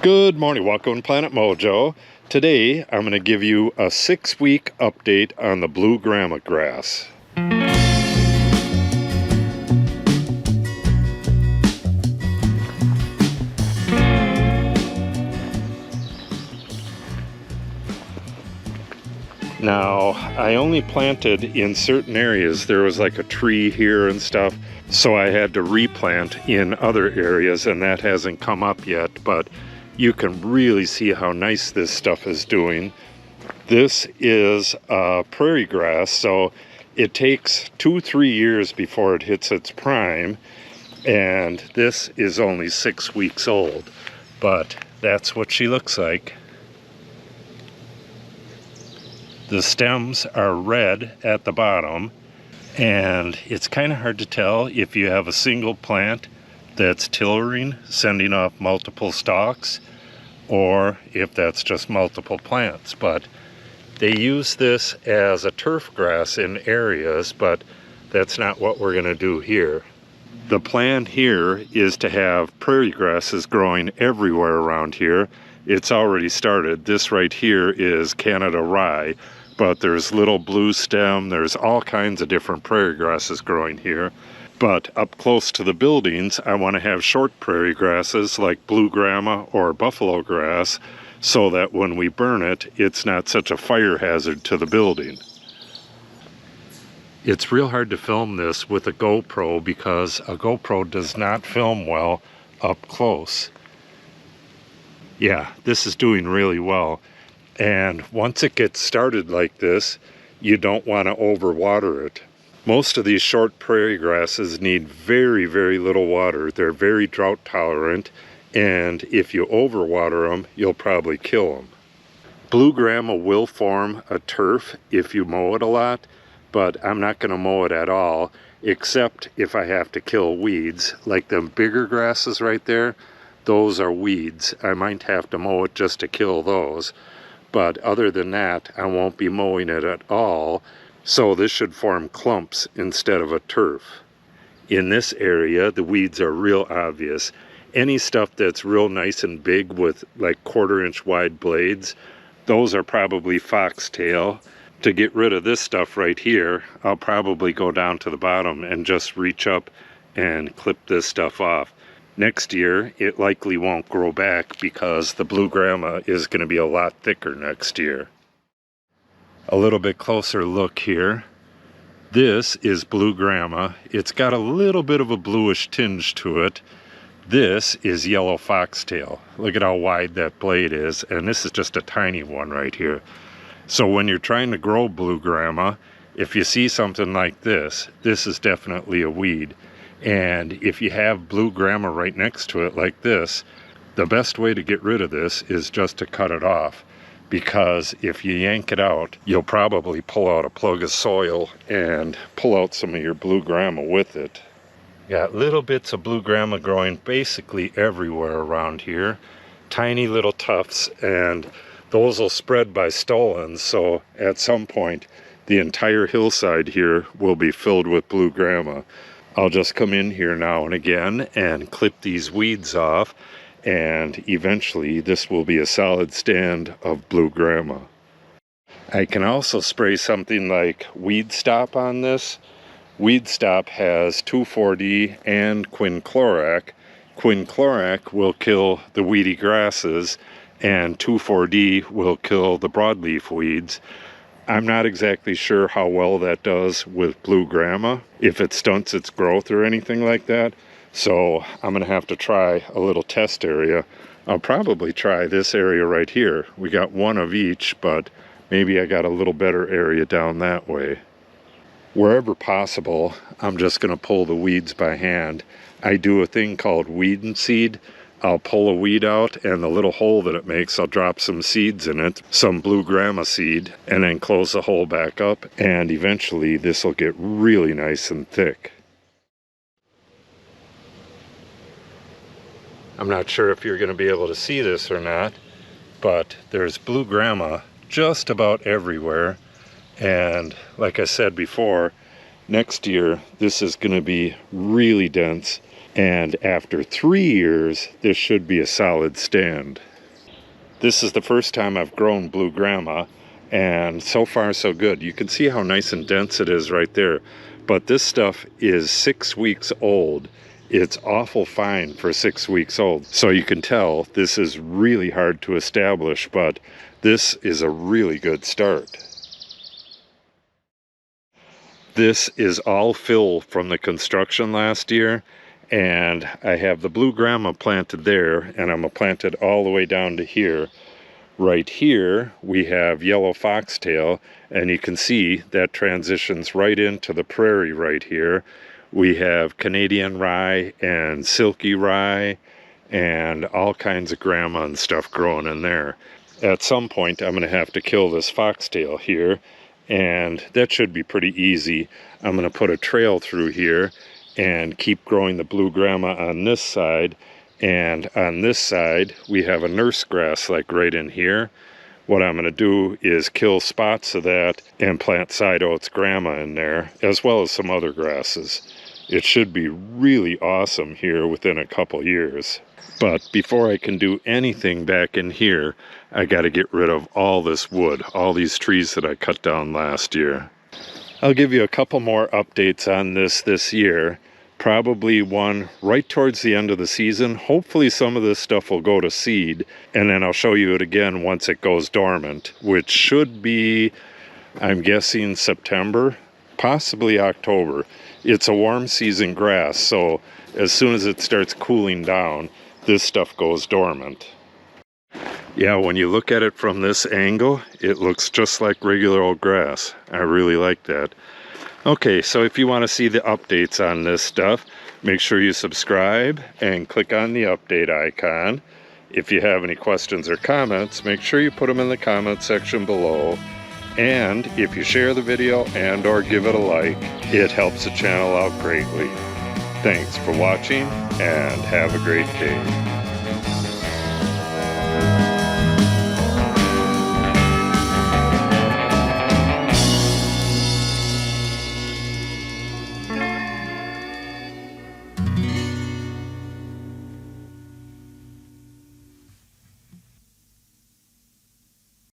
Good morning, welcome to Planet Mojo. Today I'm going to give you a 6-week update on the blue grama grass. Now, I only planted in certain areas. There was like a tree here and stuff, so I had to replant in other areas, and that hasn't come up yet, but you can really see how nice this stuff is doing. This is prairie grass, so it takes 2-3 years before it hits its prime, and this is only 6 weeks old, but that's what she looks like. The stems are red at the bottom, and it's kind of hard to tell if you have a single plant that's tillering, sending off multiple stalks, or if that's just multiple plants. But they use this as a turf grass in areas, but that's not what we're going to do here. The plan here is to have prairie grasses growing everywhere around here. It's already started. This right here is Canada rye, but there's little bluestem, there's all kinds of different prairie grasses growing here. But up close to the buildings, I want to have short prairie grasses like blue grama or buffalo grass, so that when we burn it, it's not such a fire hazard to the building. It's real hard to film this with a GoPro because a GoPro does not film well up close. Yeah, this is doing really well. And once it gets started like this, you don't want to overwater it. Most of these short prairie grasses need very, very little water. They're very drought tolerant, and if you overwater them, you'll probably kill them. Blue grama will form a turf if you mow it a lot, but I'm not going to mow it at all, except if I have to kill weeds. Like them bigger grasses right there, those are weeds. I might have to mow it just to kill those. But other than that, I won't be mowing it at all, so this should form clumps instead of a turf. In this area, the weeds are real obvious. Any stuff that's real nice and big with like 1/4-inch wide blades, those are probably foxtail. To get rid of this stuff right here, I'll probably go down to the bottom and just reach up and clip this stuff off. Next year, it likely won't grow back because the blue grama is going to be a lot thicker next year. A little bit closer look here. This is blue grama. It's got a little bit of a bluish tinge to it. This is yellow foxtail. Look at how wide that blade is, and this is just a tiny one right here. So when you're trying to grow blue grama, if you see something like this, this is definitely a weed. And if you have blue grama right next to it like this, the best way to get rid of this is just to cut it off. Because if you yank it out, you'll probably pull out a plug of soil and pull out some of your blue grama with it. Got little bits of blue grama growing basically everywhere around here. Tiny little tufts, and those will spread by stolons, so at some point the entire hillside here will be filled with blue grama. I'll just come in here now and again and clip these weeds off, and eventually this will be a solid stand of blue grama. I can also spray something like Weed Stop on this. Weed Stop has 2,4-D and Quinclorac. Quinclorac will kill the weedy grasses, and 2,4-D will kill the broadleaf weeds. I'm not exactly sure how well that does with blue grama, if it stunts its growth or anything like that. So I'm going to have to try a little test area. I'll probably try this area right here. We got one of each, but maybe I got a little better area down that way. Wherever possible, I'm just going to pull the weeds by hand. I do a thing called weed and seed. I'll pull a weed out, and the little hole that it makes, I'll drop some seeds in it, some blue grama seed, and then close the hole back up, and eventually this will get really nice and thick. I'm not sure if you're going to be able to see this or not, but there's blue grama just about everywhere. And like I said before, next year this is going to be really dense, and after 3 years this should be a solid stand. This is the first time I've grown blue grama, and so far so good. You can see how nice and dense it is right there. But this stuff is 6 weeks old. It's awful fine for 6 weeks old. So you can tell this is really hard to establish, but this is a really good start. This is all fill from the construction last year, and I have the blue grama planted there, and I'm gonna plant it all the way down to here. Right here we have yellow foxtail, and you can see that transitions right into the prairie right here. We have Canadian rye and silky rye and all kinds of grama and stuff growing in there. At some point I'm going to have to kill this foxtail here, and that should be pretty easy. I'm going to put a trail through here and keep growing the blue grama on this side, and on this side we have a nurse grass like right in here. What I'm going to do is kill spots of that and plant side oats grama in there, as well as some other grasses. It should be really awesome here within a couple years. But before I can do anything back in here, I got to get rid of all this wood, all these trees that I cut down last year. I'll give you a couple more updates on this year. Probably one right towards the end of the season. Hopefully some of this stuff will go to seed, and then I'll show you it again once it goes dormant, which should be, I'm guessing, September, possibly October. It's a warm season grass, so as soon as it starts cooling down, this stuff goes dormant. Yeah, when you look at it from this angle, it looks just like regular old grass. I really like that. Okay, so if you want to see the updates on this stuff, make sure you subscribe and click on the update icon. If you have any questions or comments, make sure you put them in the comment section below. And if you share the video and or give it a like, it helps the channel out greatly. Thanks for watching and have a great day.